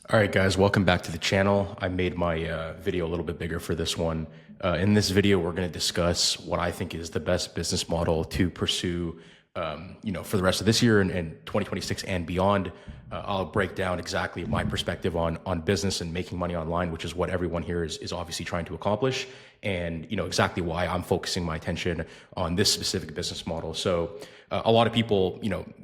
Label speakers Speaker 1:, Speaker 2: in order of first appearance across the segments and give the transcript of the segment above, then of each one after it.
Speaker 1: All right, guys, welcome back to the channel. I made my video a little bit bigger for this one. In this video, we're going to discuss what I think is the best business model to pursue, for the rest of this year and 2026 and beyond. I'll break down exactly my perspective on business and making money online, which is what everyone here is obviously trying to accomplish, and exactly why I'm focusing my attention on this specific business model. So a lot of people,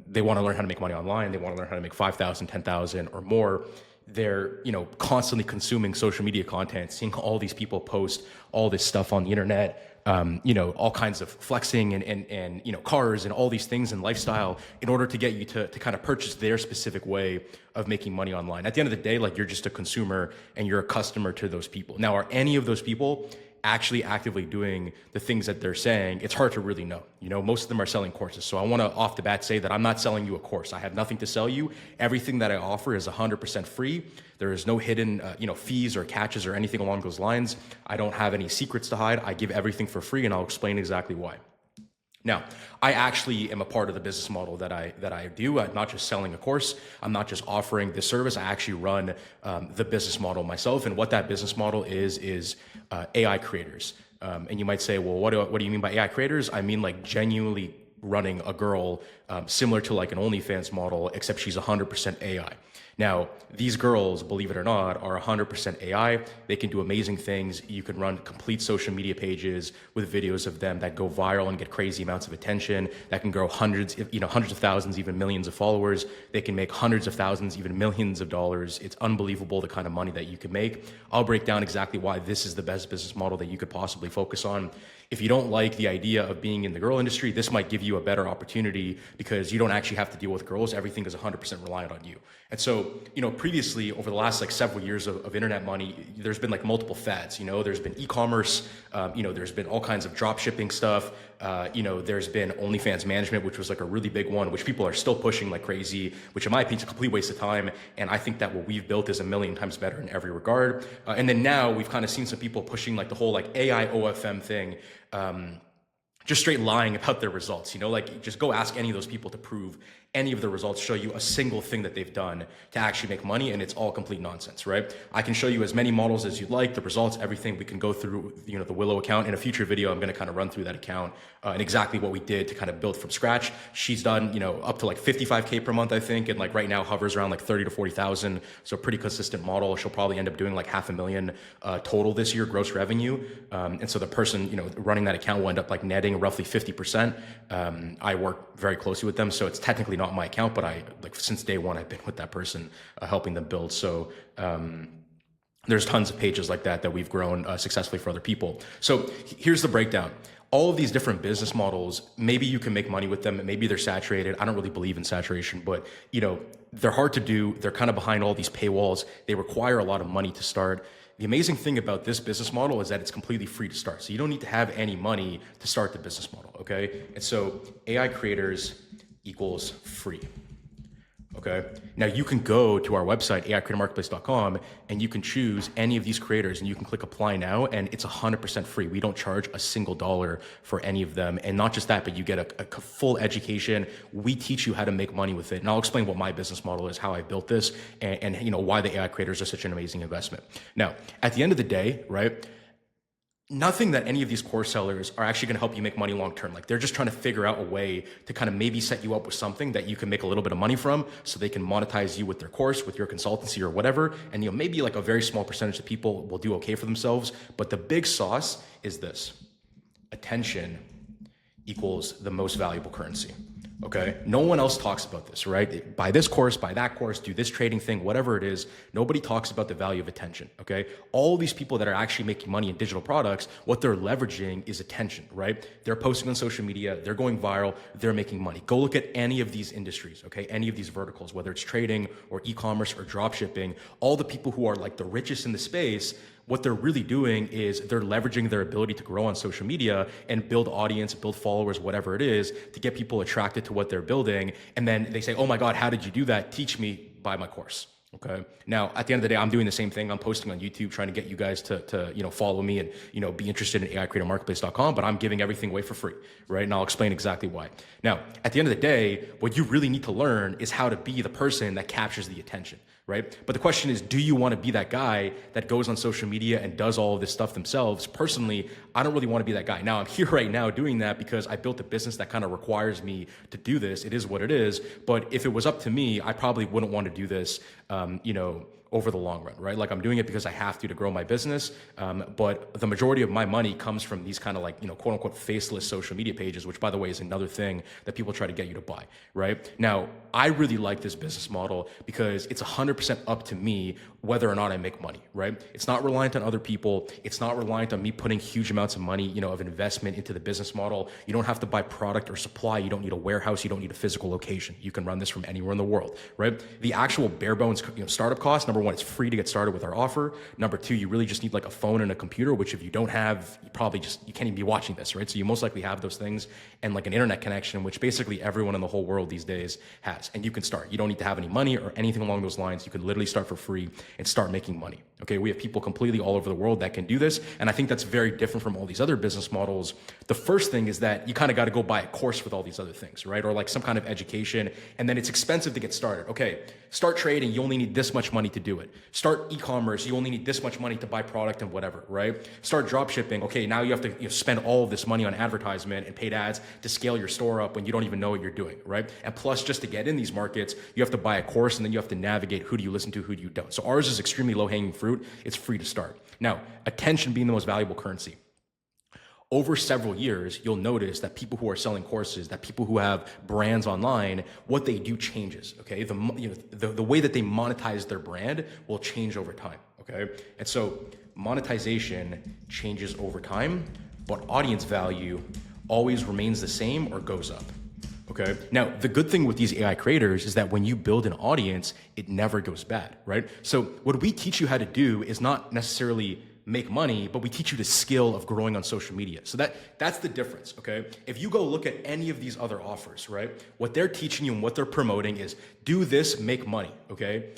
Speaker 1: they want to learn how to make money online. They want to learn how to make 5,000, 10,000 or more. They're constantly consuming social media content, seeing all these people post all this stuff on the internet, all kinds of flexing and cars and all these things and lifestyle in order to get you to kind of purchase their specific way of making money online. At the end of the day, like, you're just a consumer and you're a customer to those people. Now, are any of those people actually actively doing the things that they're saying? It's hard to really know. Most of them are selling courses. So I want to off the bat say that I'm not selling you a course. I have nothing to sell you. Everything that I offer is 100% free. There is no hidden, fees or catches or anything along those lines. I don't have any secrets to hide. I give everything for free, and I'll explain exactly why. Now, I actually am a part of the business model that I do. I'm not just selling a course. I'm not just offering this service. I actually run the business model myself. And what that business model is AI creators. And you might say, well, what do you mean by AI creators? I mean, like, genuinely running a girl similar to like an OnlyFans model, except she's 100% AI. Now, these girls, believe it or not, are 100% AI. They can do amazing things. You can run complete social media pages with videos of them that go viral and get crazy amounts of attention, that can grow hundreds of thousands, even millions of followers. They can make hundreds of thousands, even millions of dollars. It's unbelievable the kind of money that you can make. I'll break down exactly why this is the best business model that you could possibly focus on. If you don't like the idea of being in the girl industry, this might give you a better opportunity because you don't actually have to deal with girls. Everything is 100% reliant on you. And so, previously, over the last several years of internet money, there's been multiple fads. There's been e-commerce, there's been all kinds of drop shipping stuff. There's been OnlyFans management, which was a really big one, which people are still pushing like crazy, which in my opinion is a complete waste of time. And I think that what we've built is a million times better in every regard. And then now we've kind of seen some people pushing the whole AI OFM thing. Just straight lying about their results, just go ask any of those people to prove any of the results, show you a single thing that they've done to actually make money, and it's all complete nonsense, right? I can show you as many models as you'd like, the results, everything. We can go through, the Willow account. In a future video, I'm going to kind of run through that account and exactly what we did to kind of build from scratch. She's done, up to 55K per month, I think, and right now hovers around 30 to 40,000. So pretty consistent model. She'll probably end up doing $500,000 total this year, gross revenue. And so the person, running that account will end up netting roughly 50%. I work very closely with them, so it's technically not my account, but I since day one I've been with that person, helping them build. So there's tons of pages like that we've grown successfully for other people. So here's the breakdown. All of these different business models, maybe you can make money with them, maybe they're saturated. I don't really believe in saturation, but they're hard to do. They're kind of behind all these paywalls. They require a lot of money to start. The amazing thing about this business model is that it's completely free to start. So you don't need to have any money to start the business model, okay? And so AI creators equals free. Okay. Now you can go to our website, aicreatormarketplace.com, and you can choose any of these creators and you can click apply now, and it's 100% free. We don't charge a single dollar for any of them. And not just that, but you get a full education. We teach you how to make money with it. And I'll explain what my business model is, how I built this, and why the AI creators are such an amazing investment. Now, at the end of the day, right, nothing that any of these course sellers are actually going to help you make money long term. They're just trying to figure out a way to kind of maybe set you up with something that you can make a little bit of money from, so they can monetize you with their course, with your consultancy or whatever. And maybe a very small percentage of people will do okay for themselves. But the big sauce is this: attention equals the most valuable currency. Okay. No one else talks about this, right? Buy this course, buy that course, do this trading thing, whatever it is. Nobody talks about the value of attention. Okay. All these people that are actually making money in digital products, what they're leveraging is attention, right? They're posting on social media, they're going viral, they're making money. Go look at any of these industries, okay? Any of these verticals, whether it's trading or e-commerce or drop shipping, all the people who are the richest in the space, what they're really doing is they're leveraging their ability to grow on social media and build audience, build followers, whatever it is, to get people attracted to what they're building. And then they say, oh my God, how did you do that? Teach me, buy my course. Okay. Now, at the end of the day, I'm doing the same thing. I'm posting on YouTube, trying to get you guys to follow me and, be interested in aicreatormarketplace.com, but I'm giving everything away for free, right? And I'll explain exactly why. Now, at the end of the day, what you really need to learn is how to be the person that captures the attention. right? But the question is, do you want to be that guy that goes on social media and does all of this stuff themselves? Personally, I don't really want to be that guy. Now, I'm here right now doing that because I built a business that kind of requires me to do this. It is what it is. But if it was up to me, I probably wouldn't want to do this, over the long run, right? Like, I'm doing it because I have to grow my business. But the majority of my money comes from these kind of like, quote unquote, faceless social media pages, which by the way is another thing that people try to get you to buy, right? Now, I really like this business model because it's 100% up to me whether or not I make money, right? It's not reliant on other people. It's not reliant on me putting huge amounts of money, of investment into the business model. You don't have to buy product or supply. You don't need a warehouse. You don't need a physical location. You can run this from anywhere in the world, right? The actual bare bones, startup cost, number one, it's free to get started with our offer. Number two, you really just need like a phone and a computer, which if you don't have, you can't even be watching this, right? So you most likely have those things, and like an internet connection, which basically everyone in the whole world these days has. And you can start. You don't need to have any money or anything along those lines. You can literally start for free and start making money. Okay, we have people completely all over the world that can do this. And I think that's very different from all these other business models. The first thing is that you kind of got to go buy a course with all these other things, right? Or like some kind of education. And then it's expensive to get started. Okay, start trading, you only need this much money to do it. Start e-commerce, you only need this much money to buy product and whatever, right? Start drop shipping. Okay, now you have to spend all of this money on advertisement and paid ads to scale your store up when you don't even know what you're doing, right? And plus, just to get in these markets, you have to buy a course, and then you have to navigate who do you listen to, who do you don't. So ours is extremely low-hanging fruit. It's free to start. Now, attention being the most valuable currency. Over several years, you'll notice that people who are selling courses, that people who have brands online, what they do changes, okay? The way that they monetize their brand will change over time, okay? And so monetization changes over time, but audience value always remains the same or goes up. Okay. Now, the good thing with these AI creators is that when you build an audience, it never goes bad, right? So what we teach you how to do is not necessarily make money, but we teach you the skill of growing on social media. So that's the difference, okay? If you go look at any of these other offers, right? What they're teaching you and what they're promoting is do this, make money, okay?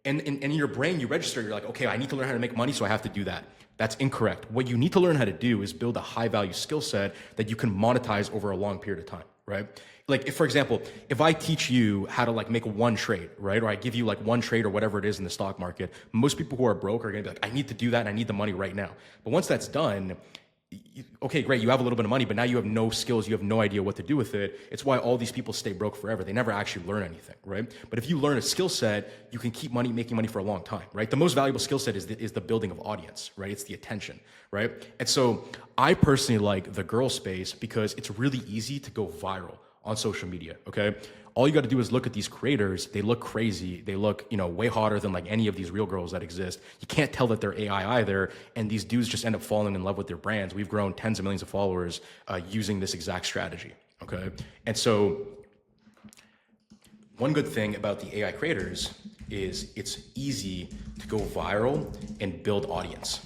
Speaker 1: And in your brain, you register, you're like, okay, I need to learn how to make money, so I have to do that. That's incorrect. What you need to learn how to do is build a high value skill set that you can monetize over a long period of time, right? Like, if, for example, if I teach you how to like make one trade, right? Or I give you like one trade or whatever it is in the stock market, most people who are broke are gonna be like, I need to do that and I need the money right now. But once that's done, okay, great, you have a little bit of money, but now you have no skills, you have no idea what to do with it. It's why all these people stay broke forever. They never actually learn anything, right? But if you learn a skill set, you can keep making money for a long time, right? The most valuable skill set is the building of audience, right? It's the attention, right? And so I personally like the girl space because it's really easy to go viral on social media, okay? All you got to do is look at these creators. They look crazy. They look, way hotter than like any of these real girls that exist. You can't tell that they're AI either. And these dudes just end up falling in love with their brands. We've grown tens of millions of followers using this exact strategy, okay? And so one good thing about the AI creators is it's easy to go viral and build audience.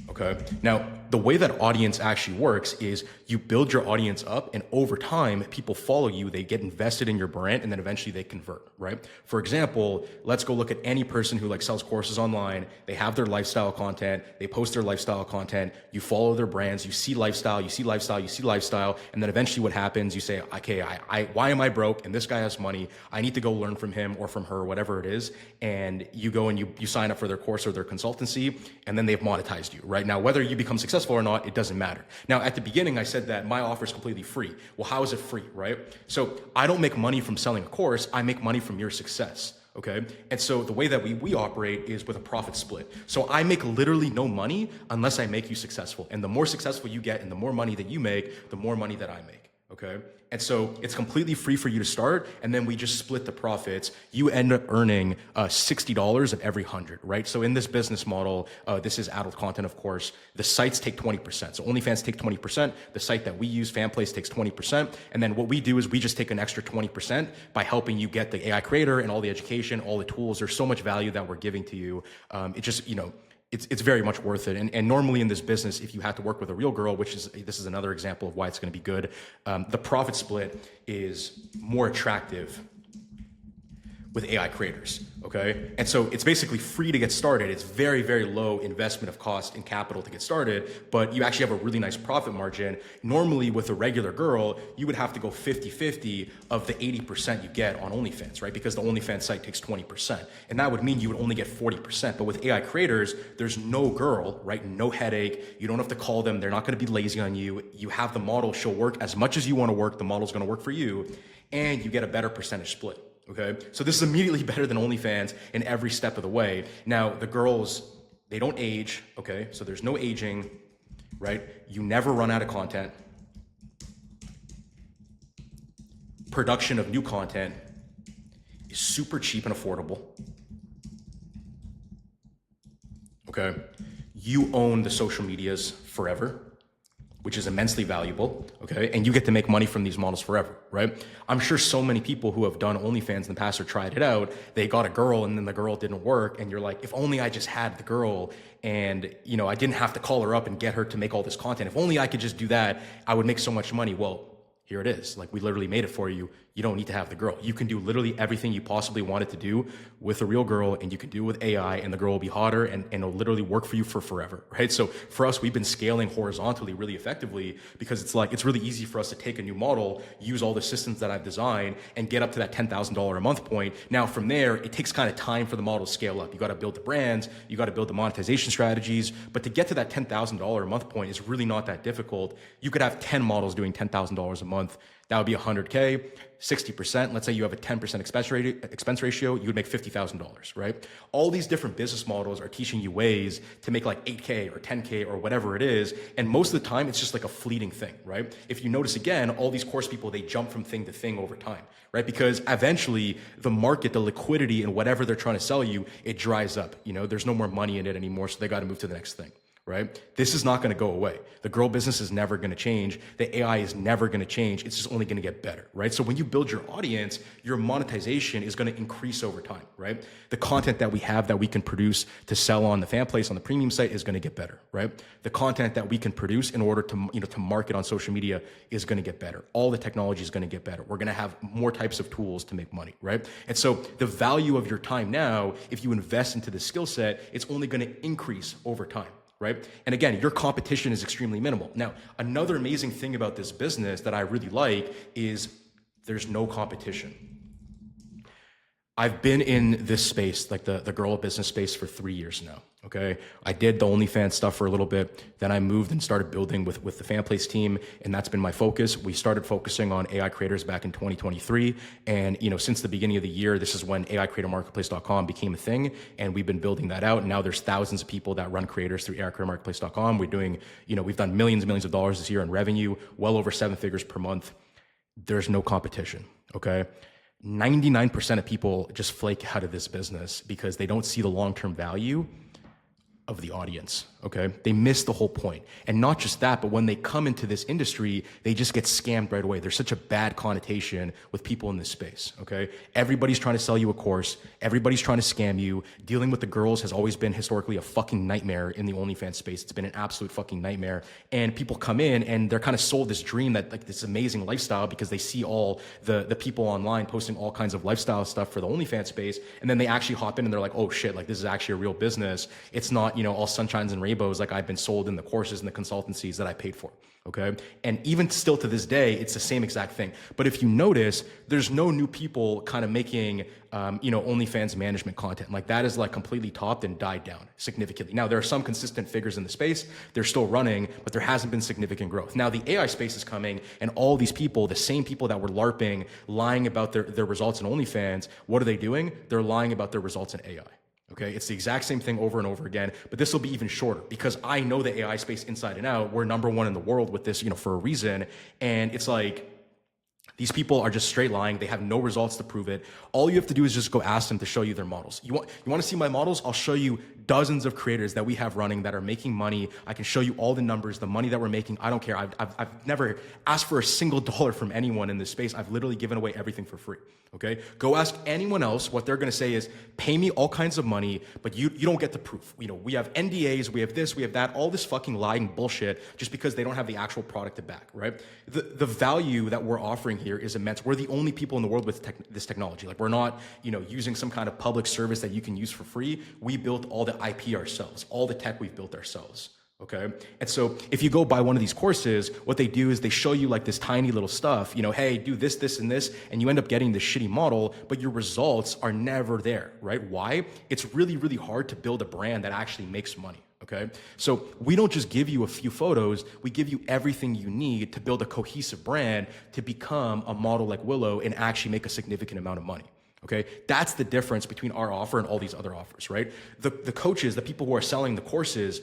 Speaker 1: Okay. Now, the way that audience actually works is you build your audience up, and over time, people follow you, they get invested in your brand, and then eventually they convert, right? For example, let's go look at any person who like sells courses online. They have their lifestyle content, they post their lifestyle content, you follow their brands, you see lifestyle, you see lifestyle, you see lifestyle, and then eventually what happens, you say, okay, why am I broke? And this guy has money. I need to go learn from him or from her, whatever it is. And you go and you sign up for their course or their consultancy, and then they've monetized you, right? Now, whether you become successful or not, it doesn't matter. Now, at the beginning, I said that my offer is completely free. Well, how is it free, right? So I don't make money from selling a course. I make money from your success, okay? And so the way that we operate is with a profit split. So I make literally no money unless I make you successful. And the more successful you get and the more money that you make, the more money that I make, okay? And so it's completely free for you to start, and then we just split the profits. You end up earning $60 of every 100, right? So in this business model, this is adult content, of course, the sites take 20%. So OnlyFans take 20%. The site that we use, FanPlace, takes 20%. And then what we do is we just take an extra 20% by helping you get the AI creator and all the education, all the tools. There's so much value that we're giving to you. It just, it's very much worth it. And normally in this business, if you have to work with a real girl, this is another example of why it's going to be good, the profit split is more attractive with AI creators, okay? And so it's basically free to get started. It's very, very low investment of cost and capital to get started, but you actually have a really nice profit margin. Normally with a regular girl, you would have to go 50-50 of the 80% you get on OnlyFans, right? Because the OnlyFans site takes 20%. And that would mean you would only get 40%. But with AI creators, there's no girl, right? No headache. You don't have to call them. They're not gonna be lazy on you. You have the model, she'll work as much as you wanna work. The model's gonna work for you, and you get a better percentage split. Okay, so this is immediately better than OnlyFans in every step of the way. Now, the girls, they don't age, okay? So there's no aging, right? You never run out of content. Production of new content is super cheap and affordable. Okay, you own the social medias forever, which is immensely valuable, okay? And you get to make money from these models forever, right? I'm sure so many people who have done OnlyFans in the past or tried it out, they got a girl and then the girl didn't work, and you're like, if only I just had the girl and, you know, I didn't have to call her up and get her to make all this content. If only I could just do that, I would make so much money. Well, here it is. Like, we literally made it for you. You don't need to have the girl. You can do literally everything you possibly wanted to do with a real girl, and you can do it with AI, and the girl will be hotter, and it'll literally work for you for forever, right? So for us, we've been scaling horizontally really effectively because it's like, it's really easy for us to take a new model, use all the systems that I've designed, and get up to that $10,000 a month point. Now from there, it takes kind of time for the model to scale up. You got to build the brands, you got to build the monetization strategies, but to get to that $10,000 a month point is really not that difficult. You could have 10 models doing $10,000 a month. That would be 100K, 60%. Let's say you have a 10% expense ratio, you would make $50,000, right? All these different business models are teaching you ways to make like 8K or 10K or whatever it is. And most of the time, it's just like a fleeting thing, right? If you notice again, all these course people, they jump from thing to thing over time, right? Because eventually the market, the liquidity and whatever they're trying to sell you, it dries up. You know, there's no more money in it anymore, so they got to move to the next thing. Right? This is not going to go away. The girl business is never going to change. The AI is never going to change. It's just only going to get better, right? So when you build your audience, your monetization is going to increase over time, right? The content that we have that we can produce to sell on the fan place on the premium site is going to get better, right? The content that we can produce in order to, to market on social media is going to get better. All the technology is going to get better. We're going to have more types of tools to make money, right? And so the value of your time now, if you invest into the skill set, it's only going to increase over time. Right? And again, your competition is extremely minimal. Now, another amazing thing about this business that I really like is there's no competition. I've been in this space, like the girl business space, for 3 years now. Okay, I did the OnlyFans stuff for a little bit. Then I moved and started building with the FanPlace team, and that's been my focus. We started focusing on AI creators back in 2023, and since the beginning of the year, this is when AICreatorMarketplace.com became a thing, and we've been building that out. And now there's thousands of people that run creators through AICreatorMarketplace.com. We're doing, we've done millions and millions of dollars this year in revenue, well over 7 figures per month. There's no competition. Okay. 99% of people just flake out of this business because they don't see the long-term value of the audience, okay? They miss the whole point. And not just that, but when they come into this industry, they just get scammed right away. There's such a bad connotation with people in this space, okay? Everybody's trying to sell you a course. Everybody's trying to scam you. Dealing with the girls has always been historically a fucking nightmare in the OnlyFans space. It's been an absolute fucking nightmare. And people come in and they're kind of sold this dream that like this amazing lifestyle because they see all the people online posting all kinds of lifestyle stuff for the OnlyFans space. And then they actually hop in and they're like, oh shit, like this is actually a real business. It's not, all sunshines and rainbows like I've been sold in the courses and the consultancies that I paid for, okay? And even still to this day, it's the same exact thing. But if you notice, there's no new people kind of making, OnlyFans management content. Like that is like completely topped and died down significantly. Now, there are some consistent figures in the space. They're still running, but there hasn't been significant growth. Now, the AI space is coming and all these people, the same people that were LARPing, lying about their results in OnlyFans, what are they doing? They're lying about their results in AI. Okay, it's the exact same thing over and over again, but this will be even shorter because I know the AI space inside and out. We're number one in the world with this, for a reason. And it's like, these people are just straight lying. They have no results to prove it. All you have to do is just go ask them to show you their models. You want to see my models? I'll show you dozens of creators that we have running that are making money. I can show you all the numbers, the money that we're making. I don't care. I've never asked for a single dollar from anyone in this space. I've literally given away everything for free. Okay, go ask anyone else. What they're going to say is, pay me all kinds of money, but you don't get the proof. We have NDAs, we have this, we have that, all this fucking lying bullshit, just because they don't have the actual product to back, right? The value that we're offering here is immense. We're the only people in the world with this technology. Like, we're not, using some kind of public service that you can use for free. We built all the IP ourselves, all the tech we've built ourselves. Okay. And so if you go buy one of these courses, what they do is they show you like this tiny little stuff, hey, do this, this, and this, and you end up getting this shitty model, but your results are never there, right? Why? It's really, really hard to build a brand that actually makes money. Okay. So we don't just give you a few photos, we give you everything you need to build a cohesive brand to become a model like Willow and actually make a significant amount of money. Okay, that's the difference between our offer and all these other offers, right? The coaches, the people who are selling the courses,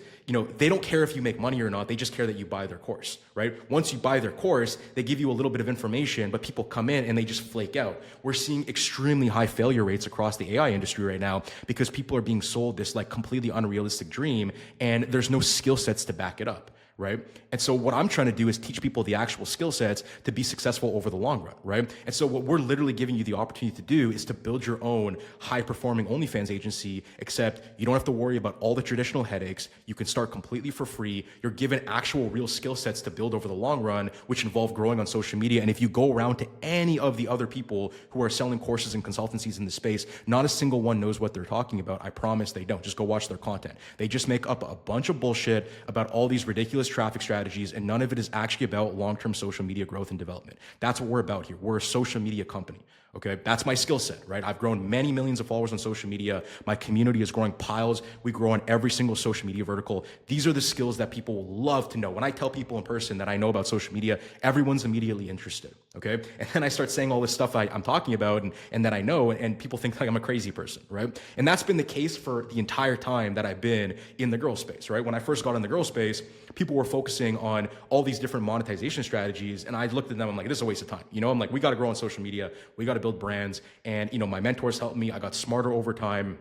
Speaker 1: they don't care if you make money or not. They just care that you buy their course, right? Once you buy their course, they give you a little bit of information, but people come in and they just flake out. We're seeing extremely high failure rates across the AI industry right now because people are being sold this like completely unrealistic dream and there's no skill sets to back it up. Right? And so what I'm trying to do is teach people the actual skill sets to be successful over the long run, right? And so what we're literally giving you the opportunity to do is to build your own high-performing OnlyFans agency, except you don't have to worry about all the traditional headaches. You can start completely for free. You're given actual real skill sets to build over the long run, which involve growing on social media. And if you go around to any of the other people who are selling courses and consultancies in the space, not a single one knows what they're talking about. I promise they don't. Just go watch their content. They just make up a bunch of bullshit about all these ridiculous traffic strategies, and none of it is actually about long-term social media growth and development. That's what we're about here. We're a social media company. Okay, that's my skill set, right? I've grown many millions of followers on social media. My community is growing piles. We grow on every single social media vertical. These are the skills that people will love to know. When I tell people in person that I know about social media, everyone's immediately interested, okay? And then I start saying all this stuff I'm talking about and that I know, and people think like I'm a crazy person, right? And that's been the case for the entire time that I've been in the girl space, right? When I first got in the girl space, people were focusing on all these different monetization strategies, and I looked at them, I'm like, this is a waste of time. I'm like, we got to grow on social media. We got to build brands. And, my mentors helped me. I got smarter over time.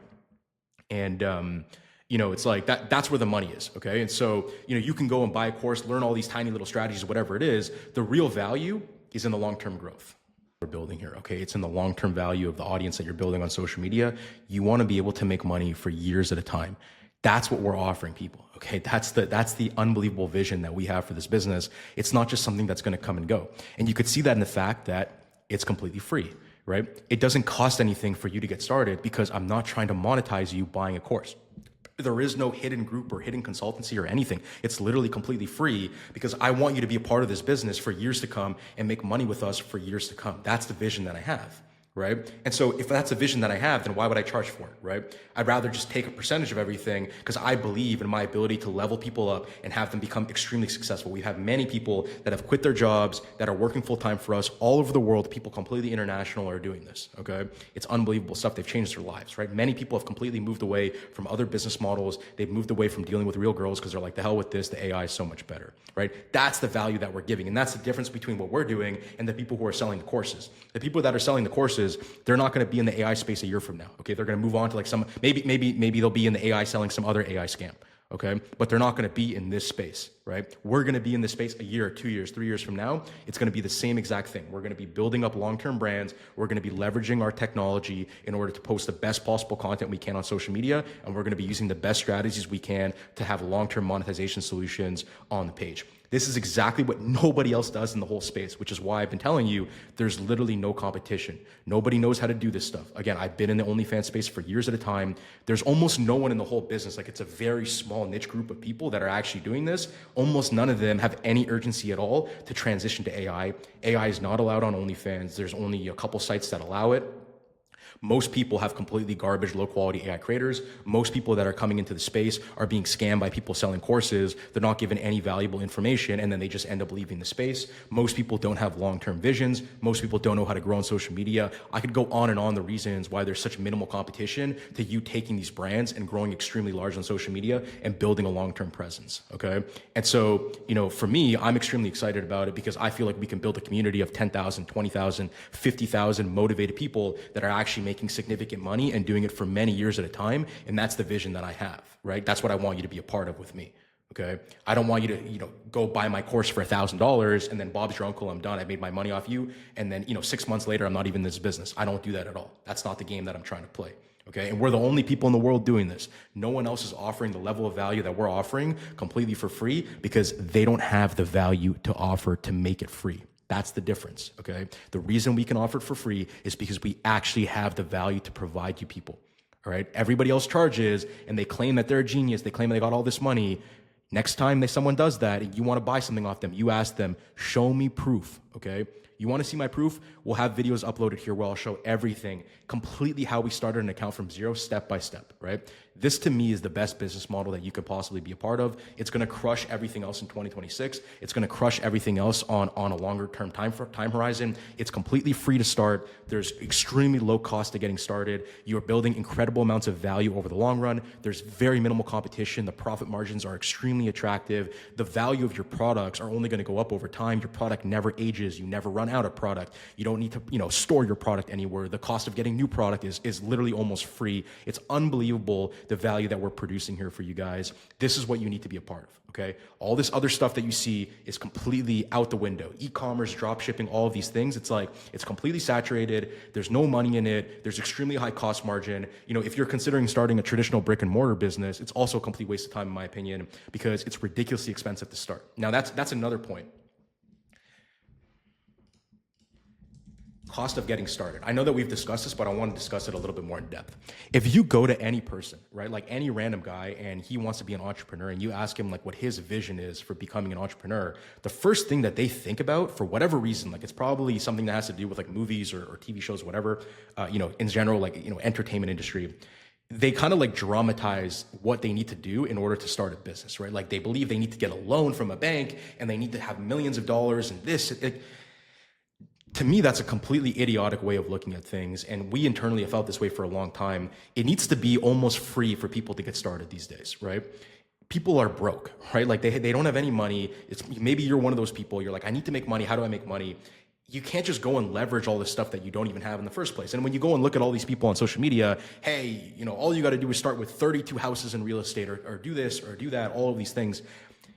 Speaker 1: And, it's like that's where the money is. Okay. And so, you can go and buy a course, learn all these tiny little strategies, whatever it is. The real value is in the long-term growth we're building here. Okay. It's in the long-term value of the audience that you're building on social media. You want to be able to make money for years at a time. That's what we're offering people. Okay. That's the unbelievable vision that we have for this business. It's not just something that's going to come and go. And you could see that in the fact that it's completely free, right? It doesn't cost anything for you to get started because I'm not trying to monetize you buying a course. There is no hidden group or hidden consultancy or anything. It's literally completely free because I want you to be a part of this business for years to come and make money with us for years to come. That's the vision that I have. Right? And so if that's a vision that I have, then why would I charge for it, right? I'd rather just take a percentage of everything because I believe in my ability to level people up and have them become extremely successful. We have many people that have quit their jobs, that are working full time for us all over the world. People completely international are doing this, okay? It's unbelievable stuff. They've changed their lives, right? Many people have completely moved away from other business models. They've moved away from dealing with real girls because they're like, the hell with this, the AI is so much better, right? That's the value that we're giving. And that's the difference between what we're doing and the people who are selling the courses. The people that are selling the courses, they're not going to be in the AI space a year from now. Okay. They're going to move on to like maybe they'll be in the AI selling some other AI scam. Okay. But they're not going to be in this space, right? We're going to be in this space a year, 2 years, 3 years from now. It's going to be the same exact thing. We're going to be building up long-term brands. We're going to be leveraging our technology in order to post the best possible content we can on social media. And we're going to be using the best strategies we can to have long-term monetization solutions on the page. This is exactly what nobody else does in the whole space, which is why I've been telling you there's literally no competition. Nobody knows how to do this stuff. Again, I've been in the OnlyFans space for years at a time. There's almost no one in the whole business. Like, it's a very small niche group of people that are actually doing this. Almost none of them have any urgency at all to transition to AI. AI is not allowed on OnlyFans. There's only a couple sites that allow it. Most people have completely garbage, low quality AI creators. Most people that are coming into the space are being scammed by people selling courses. They're not given any valuable information, and then they just end up leaving the space. Most people don't have long-term visions. Most people don't know how to grow on social media. I could go on and on the reasons why there's such minimal competition to you taking these brands and growing extremely large on social media and building a long-term presence, okay? And so, for me, I'm extremely excited about it because I feel like we can build a community of 10,000, 20,000, 50,000 motivated people that are actually actually making significant money and doing it for many years at a time. And that's the vision that I have, right? That's what I want you to be a part of with me. Okay. I don't want you to, go buy my course for $1,000 and then Bob's your uncle, I'm done. I made my money off you. And then, 6 months later, I'm not even in this business. I don't do that at all. That's not the game that I'm trying to play. Okay. And we're the only people in the world doing this. No one else is offering the level of value that we're offering completely for free because they don't have the value to offer to make it free. That's the difference. Okay. The reason we can offer it for free is because we actually have the value to provide you people. All right. Everybody else charges and they claim that they're a genius. They claim they got all this money. Next time someone does that and you want to buy something off them, you ask them, show me proof, okay? You want to see my proof? We'll have videos uploaded here where I'll show everything, completely how we started an account from zero, step by step, right? This to me is the best business model that you could possibly be a part of. It's going to crush everything else in 2026. It's going to crush everything else on a longer term time horizon. It's completely free to start. There's extremely low cost to getting started. You're building incredible amounts of value over the long run. There's very minimal competition. The profit margins are extremely attractive. The value of your products are only going to go up over time. Your product never ages. You never run out of product. You don't need to, store your product anywhere. The cost of getting new product is literally almost free. It's unbelievable the value that we're producing here for you guys. This is what you need to be a part of, okay? All this other stuff that you see is completely out the window. E-commerce, drop shipping, all of these things, it's completely saturated. There's no money in it. There's extremely high cost margin. If you're considering starting a traditional brick and mortar business, it's also a complete waste of time in my opinion because it's ridiculously expensive to start. Now that's another point. Cost of getting started. I know that we've discussed this, but I want to discuss it a little bit more in depth. If you go to any person, right, like any random guy, and he wants to be an entrepreneur, and you ask him like what his vision is for becoming an entrepreneur, the first thing that they think about, for whatever reason, like it's probably something that has to do with like movies or TV shows, whatever, in general, like, entertainment industry, they kind of like dramatize what they need to do in order to start a business, right? Like they believe they need to get a loan from a bank and they need to have millions of dollars and this. To me, that's a completely idiotic way of looking at things. And we internally have felt this way for a long time. It needs to be almost free for people to get started these days, right? People are broke, right? Like they don't have any money. Maybe you're one of those people. You're like, I need to make money. How do I make money? You can't just go and leverage all this stuff that you don't even have in the first place. And when you go and look at all these people on social media, hey, all you got to do is start with 32 houses in real estate or do this or do that, all of these things.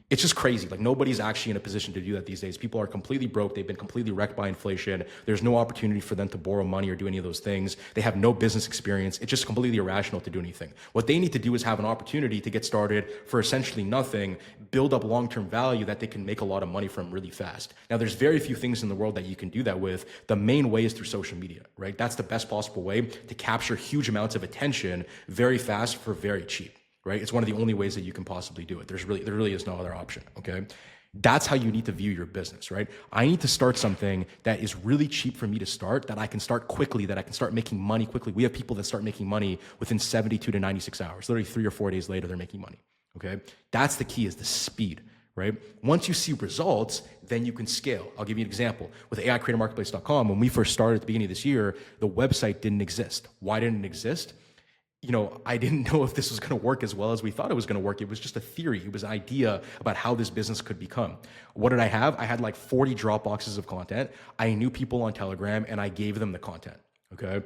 Speaker 1: It's just crazy. Like nobody's actually in a position to do that these days. People are completely broke. They've been completely wrecked by inflation. There's no opportunity for them to borrow money or do any of those things. They have no business experience. It's just completely irrational to do anything. What they need to do is have an opportunity to get started for essentially nothing, build up long-term value that they can make a lot of money from really fast. Now, there's very few things in the world that you can do that with. The main way is through social media, right? That's the best possible way to capture huge amounts of attention very fast for very cheap. Right? It's one of the only ways that you can possibly do it. There really is no other option, okay? That's how you need to view your business, right? I need to start something that is really cheap for me to start, that I can start quickly, that I can start making money quickly. We have people that start making money within 72 to 96 hours. Literally 3 or 4 days later, they're making money, okay? That's the key, is the speed, right? Once you see results, then you can scale. I'll give you an example. With AICreatorMarketplace.com, when we first started at the beginning of this year, the website didn't exist. Why didn't it exist? I didn't know if this was going to work as well as we thought it was going to work. It was just a theory. It was an idea about how this business could become. What did I have? I had like 40 drop boxes of content. I knew people on Telegram and I gave them the content. Okay.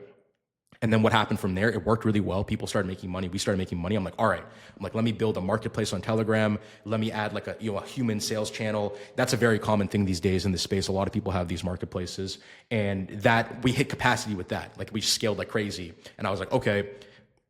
Speaker 1: And then what happened from there? It worked really well. People started making money. We started making money. I'm like, all right. I'm like, let me build a marketplace on Telegram. Let me add like a human sales channel. That's a very common thing these days in this space. A lot of people have these marketplaces, and that we hit capacity with that. Like we scaled like crazy. And I was like, okay,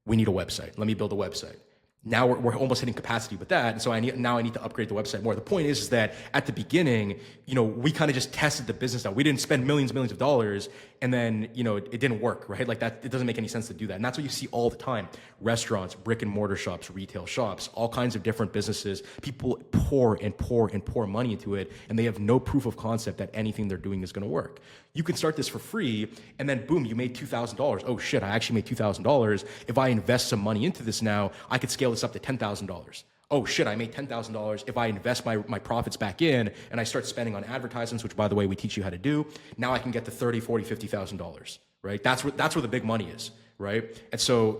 Speaker 1: we need a website. Let me build a website. Now we're almost hitting capacity with that. And so I need to upgrade the website more. The point is that at the beginning, we kind of just tested the business out. We didn't spend millions of dollars, and then, it didn't work, right? Like that, it doesn't make any sense to do that. And that's what you see all the time. Restaurants, brick and mortar shops, retail shops, all kinds of different businesses. People pour and pour and pour money into it, and they have no proof of concept that anything they're doing is going to work. You can start this for free, and then boom, you made $2,000. Oh shit, I actually made $2,000. If I invest some money into this now, I could scale this up to $10,000. Oh shit, I made $10,000. If I invest my profits back in and I start spending on advertisements, which by the way, we teach you how to do, now I can get to $30, $40, $50,000, right? That's where the big money is, right? And so,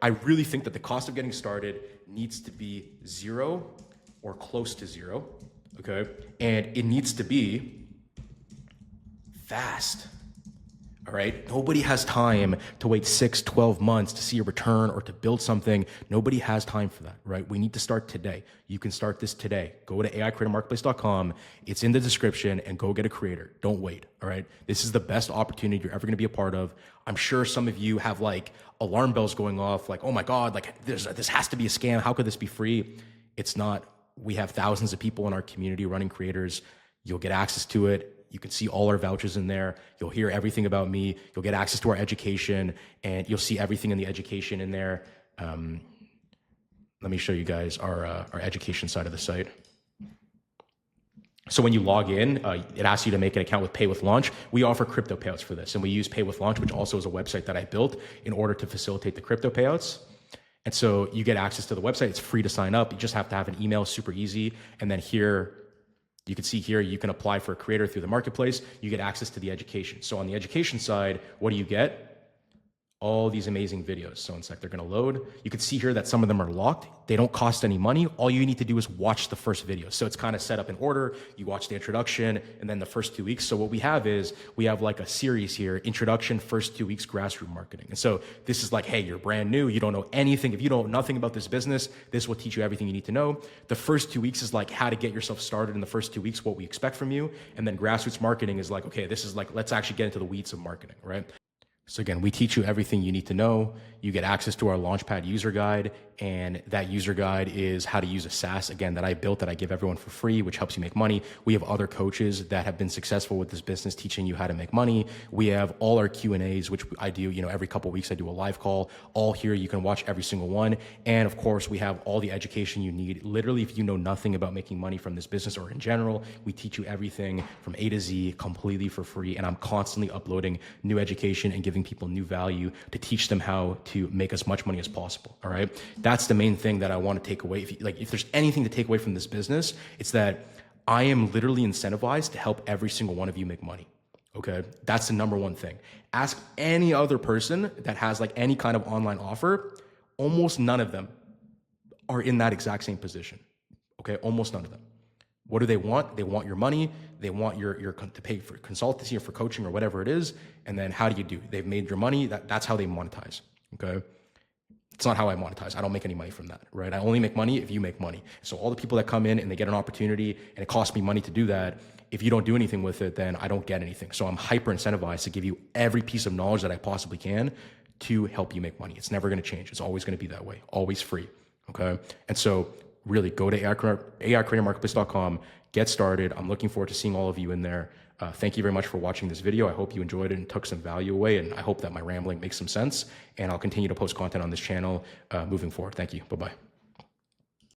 Speaker 1: I really think that the cost of getting started needs to be zero or close to zero, okay? And it needs to be fast. All right. Nobody has time to wait 6, 12 months to see a return or to build something. Nobody has time for that, right? We need to start today. You can start this today. Go to AICreatorMarketplace.com. It's in the description and go get a creator. Don't wait. All right. This is the best opportunity you're ever going to be a part of. I'm sure some of you have like alarm bells going off, like, oh my God, like this has to be a scam. How could this be free? It's not. We have thousands of people in our community running creators. You'll get access to it. You can see all our vouchers in there. You'll hear everything about me. You'll get access to our education, and you'll see everything in the education in there. Let me show you guys our education side of the site. So when you log in, it asks you to make an account with Pay with Launch. We offer crypto payouts for this, and we use Pay with Launch, which also is a website that I built in order to facilitate the crypto payouts. And so you get access to the website. It's free to sign up. You just have to have an email, super easy. And then here, you can see here, you can apply for a creator through the marketplace. You get access to the education. So on the education side, what do you get? All these amazing videos. So in a sec, they're gonna load. You can see here that some of them are locked. They don't cost any money. All you need to do is watch the first video. So it's kind of set up in order. You watch the introduction and then the first 2 weeks. So what we have is, we have like a series here, introduction, first 2 weeks, grassroots marketing. And so this is like, hey, you're brand new. You don't know anything. If you don't know nothing about this business, this will teach you everything you need to know. The first 2 weeks is like how to get yourself started in the first 2 weeks, what we expect from you. And then grassroots marketing is like, okay, this is like, let's actually get into the weeds of marketing, right? So again, we teach you everything you need to know. You get access to our Launchpad user guide, and that user guide is how to use a SaaS, again, that I built, that I give everyone for free, which helps you make money. We have other coaches that have been successful with this business teaching you how to make money. We have all our Q&As, which I do, every couple of weeks I do a live call, all here. You can watch every single one. And of course, we have all the education you need. Literally, if you know nothing about making money from this business or in general, we teach you everything from A to Z completely for free. And I'm constantly uploading new education and giving people new value to teach them how to make as much money as possible. All right. That's the main thing that I want to take away. If there's anything to take away from this business, it's that I am literally incentivized to help every single one of you make money. Okay. That's the number one thing. Ask any other person that has like any kind of online offer. Almost none of them are in that exact same position. Okay. Almost none of them. What do they want? They want your money. They want your to pay for consultancy or for coaching or whatever it is. And then how do you do? They've made your money. That's how they monetize. Okay. It's not how I monetize. I don't make any money from that, right? I only make money if you make money. So all the people that come in and they get an opportunity and it costs me money to do that, if you don't do anything with it, then I don't get anything. So I'm hyper incentivized to give you every piece of knowledge that I possibly can to help you make money. It's never going to change. It's always going to be that way. Always free. Okay. And so really go to AICreatorMarketplace.com, get started. I'm looking forward to seeing all of you in there. Thank you very much for watching this video. I hope you enjoyed it and took some value away. And I hope that my rambling makes some sense. And I'll continue to post content on this channel moving forward. Thank you. Bye-bye.